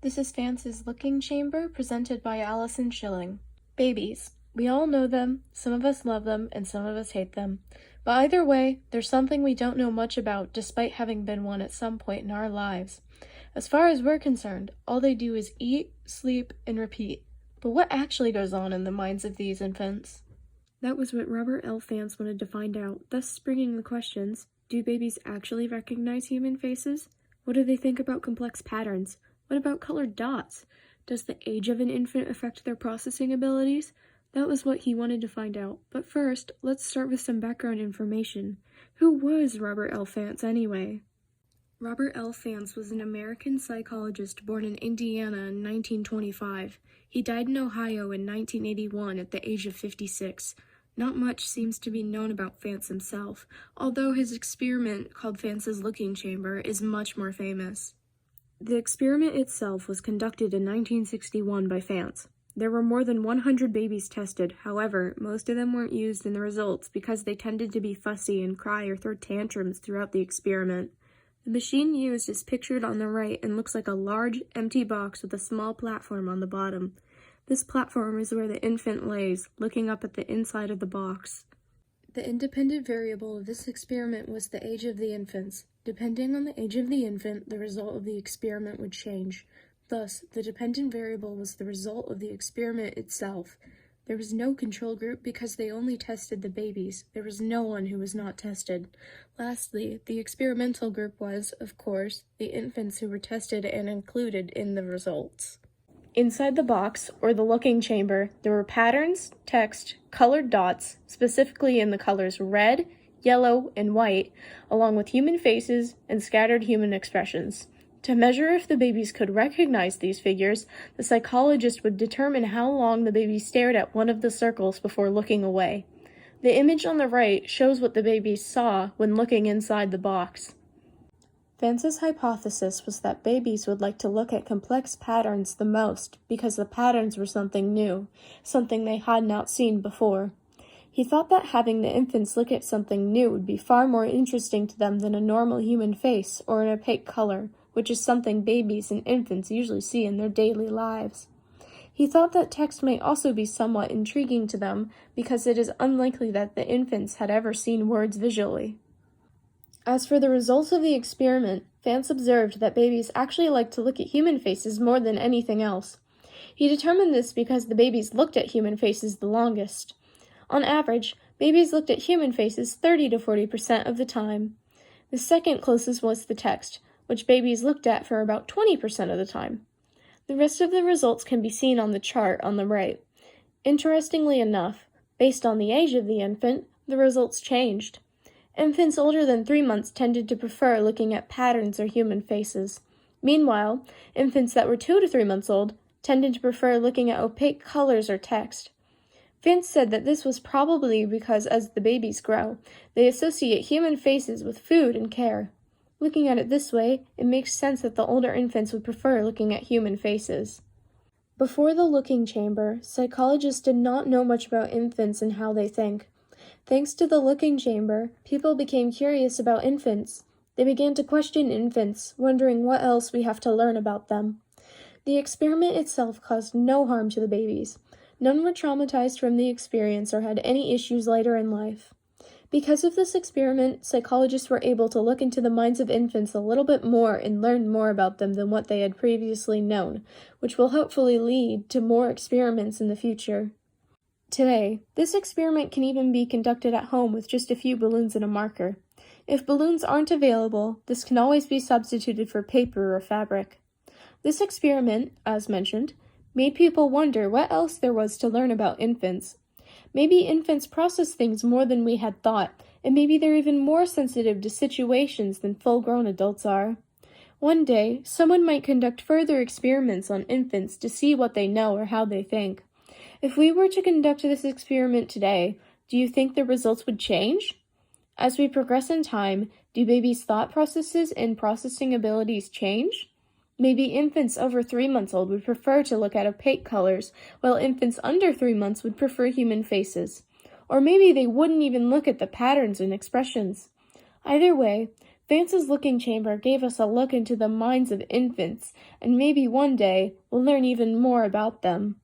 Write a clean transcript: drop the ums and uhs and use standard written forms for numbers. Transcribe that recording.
This is Fantz's Looking Chamber, presented by Allison Schilling. Babies. We all know them, some of us love them, and some of us hate them. But either way, there's something we don't know much about, despite having been one at some point in our lives. As far as we're concerned, all they do is eat, sleep, and repeat. But what actually goes on in the minds of these infants? That was what Robert L. Fantz wanted to find out, thus springing the questions: do babies actually recognize human faces? What do they think about complex patterns? What about colored dots? Does the age of an infant affect their processing abilities? That was what he wanted to find out. But first, let's start with some background information. Who was Robert L. Fantz anyway? Robert L. Fantz was an American psychologist born in Indiana in 1925. He died in Ohio in 1981 at the age of 56. Not much seems to be known about Fantz himself, although his experiment, called Fantz's Looking Chamber, is much more famous. The experiment itself was conducted in 1961 by Fantz. There were more than 100 babies tested. However, most of them weren't used in the results because they tended to be fussy and cry or throw tantrums throughout the experiment. The machine used is pictured on the right and looks like a large, empty box with a small platform on the bottom. This platform is where the infant lays, looking up at the inside of the box. The independent variable of this experiment was the age of the infants. Depending on the age of the infant, the result of the experiment would change. Thus, the dependent variable was the result of the experiment itself. There was no control group because they only tested the babies. There was no one who was not tested. Lastly, the experimental group was, of course, the infants who were tested and included in the results. Inside the box, or the looking chamber, there were patterns, text, colored dots, specifically in the colors red, yellow, and white, along with human faces and scattered human expressions. To measure if the babies could recognize these figures, the psychologist would determine how long the baby stared at one of the circles before looking away. The image on the right shows what the babies saw when looking inside the box. Fantz's hypothesis was that babies would like to look at complex patterns the most because the patterns were something new, something they had not seen before. He thought that having the infants look at something new would be far more interesting to them than a normal human face or an opaque color, which is something babies and infants usually see in their daily lives. He thought that text might also be somewhat intriguing to them because it is unlikely that the infants had ever seen words visually. As for the results of the experiment, Fantz observed that babies actually like to look at human faces more than anything else. He determined this because the babies looked at human faces the longest. On average, babies looked at human faces 30 to 40% of the time. The second closest was the text, which babies looked at for about 20% of the time. The rest of the results can be seen on the chart on the right. Interestingly enough, based on the age of the infant, the results changed. Infants older than 3 months tended to prefer looking at patterns or human faces. Meanwhile, infants that were 2 to 3 months old tended to prefer looking at opaque colors or text. Fantz said that this was probably because as the babies grow, they associate human faces with food and care. Looking at it this way, it makes sense that the older infants would prefer looking at human faces. Before the looking chamber, psychologists did not know much about infants and how they think. Thanks to the looking chamber, people became curious about infants. They began to question infants, wondering what else we have to learn about them. The experiment itself caused no harm to the babies. None were traumatized from the experience or had any issues later in life. Because of this experiment, psychologists were able to look into the minds of infants a little bit more and learn more about them than what they had previously known, which will hopefully lead to more experiments in the future. Today, this experiment can even be conducted at home with just a few balloons and a marker. If balloons aren't available, this can always be substituted for paper or fabric. This experiment, as mentioned, made people wonder what else there was to learn about infants. Maybe infants process things more than we had thought, and maybe they're even more sensitive to situations than full-grown adults are. One day, someone might conduct further experiments on infants to see what they know or how they think. If we were to conduct this experiment today, do you think the results would change? As we progress in time, do babies' thought processes and processing abilities change? Maybe infants over 3 months old would prefer to look at opaque colors, while infants under 3 months would prefer human faces. Or maybe they wouldn't even look at the patterns and expressions. Either way, Fantz's looking chamber gave us a look into the minds of infants, and maybe one day we'll learn even more about them.